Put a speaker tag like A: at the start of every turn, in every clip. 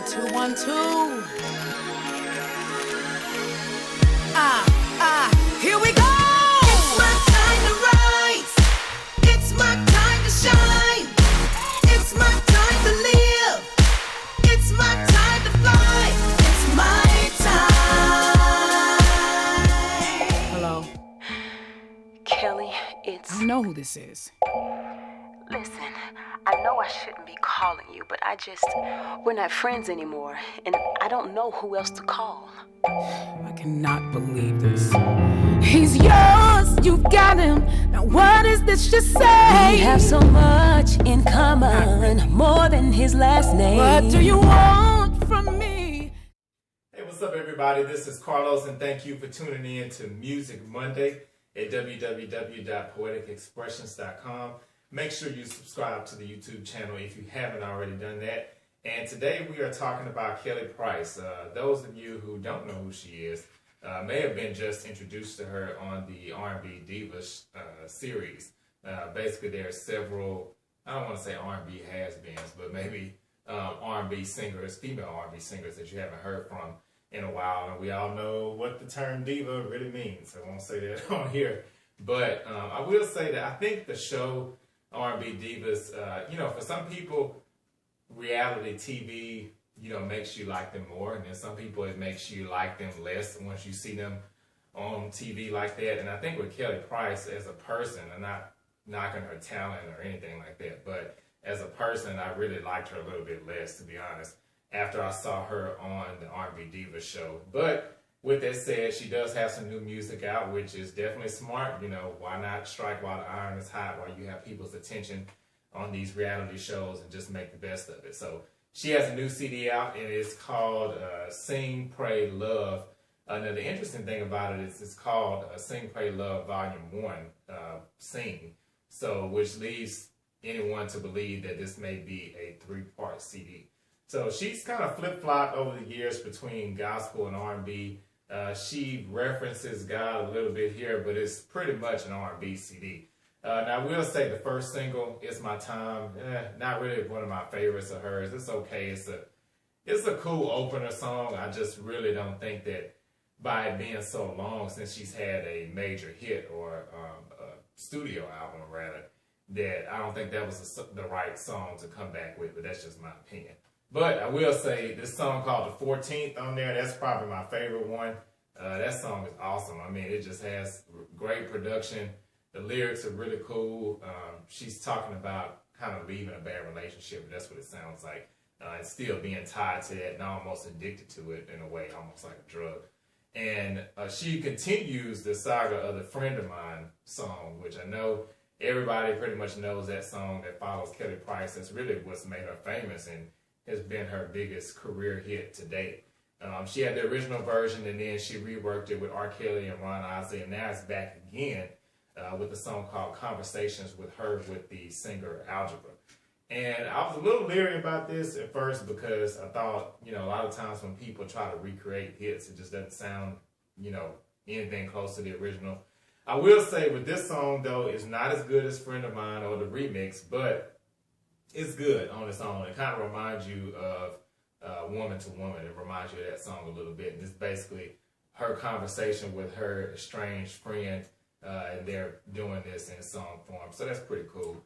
A: 2, 1, 2. Here we go. It's my time to rise. It's my time to shine. It's my time to live. It's my time to fly. It's my time. Hello.
B: Kelly, it's...
A: I know who this is.
B: Listen, I know I shouldn't be calling you, but we're not friends anymore, and I don't know who else to call.
A: I cannot believe this. He's yours, you've got him. Now what is this you say?
B: We have so much in common, more than his last name.
A: What do you want from me?
C: Hey, what's up everybody? This is Carlos and thank you for tuning in to Music Monday at www.poeticexpressions.com. Make sure you subscribe to the YouTube channel if you haven't already done that. And today we are talking about Kelly Price. Those of you who don't know who she is may have been just introduced to her on the R&B Divas series. Basically, there are several, I don't want to say R&B has-beens, but maybe R&B singers, female R&B singers that you haven't heard from in a while. And we all know what the term diva really means. So I won't say that on here. But I will say that I think the show R&B Divas, for some people, reality TV, makes you like them more. And then some people, it makes you like them less once you see them on TV like that. And I think with Kelly Price as a person, I'm not knocking her talent or anything like that, but as a person, I really liked her a little bit less, to be honest, after I saw her on the R&B Divas show. But with that said, she does have some new music out, which is definitely smart. Why not strike while the iron is hot, while you have people's attention on these reality shows and just make the best of it. So she has a new CD out, and it's called Sing, Pray, Love. Now, the interesting thing about it is it's called Sing, Pray, Love Volume 1, Sing. So, which leads anyone to believe that this may be a 3-part CD. So she's kind of flip-flopped over the years between gospel and R&B. She references God a little bit here, but it's pretty much an R&B CD. Now, I will say the first single, It's My Time, not really one of my favorites of hers. It's okay. It's a cool opener song. I just really don't think that by it being so long since she's had a major hit or a studio album, rather, that I don't think that was the right song to come back with, but that's just my opinion. But I will say this song called The 14th on there, that's probably my favorite one. That song is awesome. I mean, it just has great production. The lyrics are really cool. She's talking about kind of leaving a bad relationship. That's what it sounds like. And still being tied to that and almost addicted to it in a way, almost like a drug. And she continues the saga of the Friend of Mine song, which I know everybody pretty much knows that song that follows Kelly Price. That's really what's made her famous and has been her biggest career hit to date. She had the original version and then she reworked it with R. Kelly and Ron Isley, and now it's back again with a song called Conversations with her with the singer Algebra. And I was a little leery about this at first because I thought, a lot of times when people try to recreate hits, it just doesn't sound, anything close to the original. I will say with this song, though, it's not as good as Friend of Mine or the remix, but it's good on its own. It kind of reminds you of Woman to Woman. It reminds you of that song a little bit. And it's basically her conversation with her estranged friend, and they're doing this in song form. So that's pretty cool.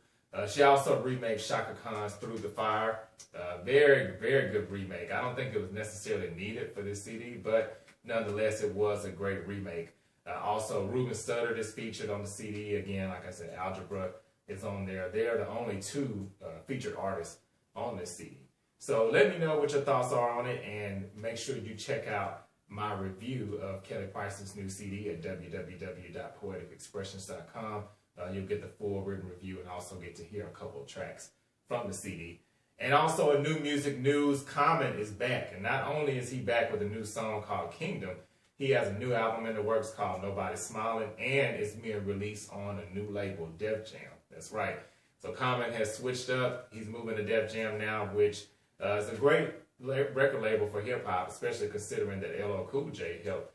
C: She also remakes Shaka Khan's Through the Fire. Very, very good remake. I don't think it was necessarily needed for this CD, but nonetheless, it was a great remake. Also, Ruben Studdard is featured on the CD. Again, like I said, Algebra is on there. They are the only 2 featured artists on this CD. So let me know what your thoughts are on it, and make sure you check out my review of Kelly Price's new CD at www.poeticexpressions.com. You'll get the full written review and also get to hear a couple of tracks from the CD. And also in new music news, Common is back. And not only is he back with a new song called Kingdom, he has a new album in the works called Nobody's Smiling, and it's being released on a new label, Def Jam. That's right. So Common has switched up. He's moving to Def Jam now, which is a great record label for hip-hop, especially considering that LL Cool J helped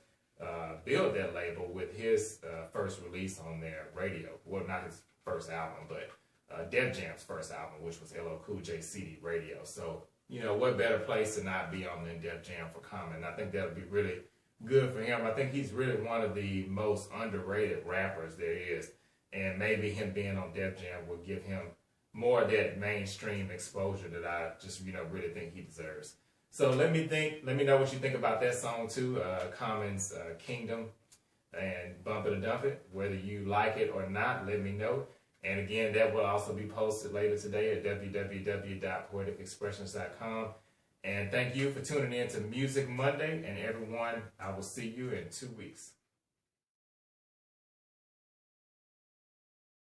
C: build that label with his first release on their radio. Well, not his first album, but Def Jam's first album, which was LL Cool J CD Radio. So what better place to not be on the Def Jam for Common? I think that'll be really good for him. I think he's really one of the most underrated rappers there is. And maybe him being on Def Jam will give him more of that mainstream exposure that I just, really think he deserves. So let me know what you think about that song too, Common's Kingdom and Bump It or Dump It. Whether you like it or not, let me know. And again, that will also be posted later today at www.poeticexpressions.com. And thank you for tuning in to Music Monday. And everyone, I will see you in 2 weeks.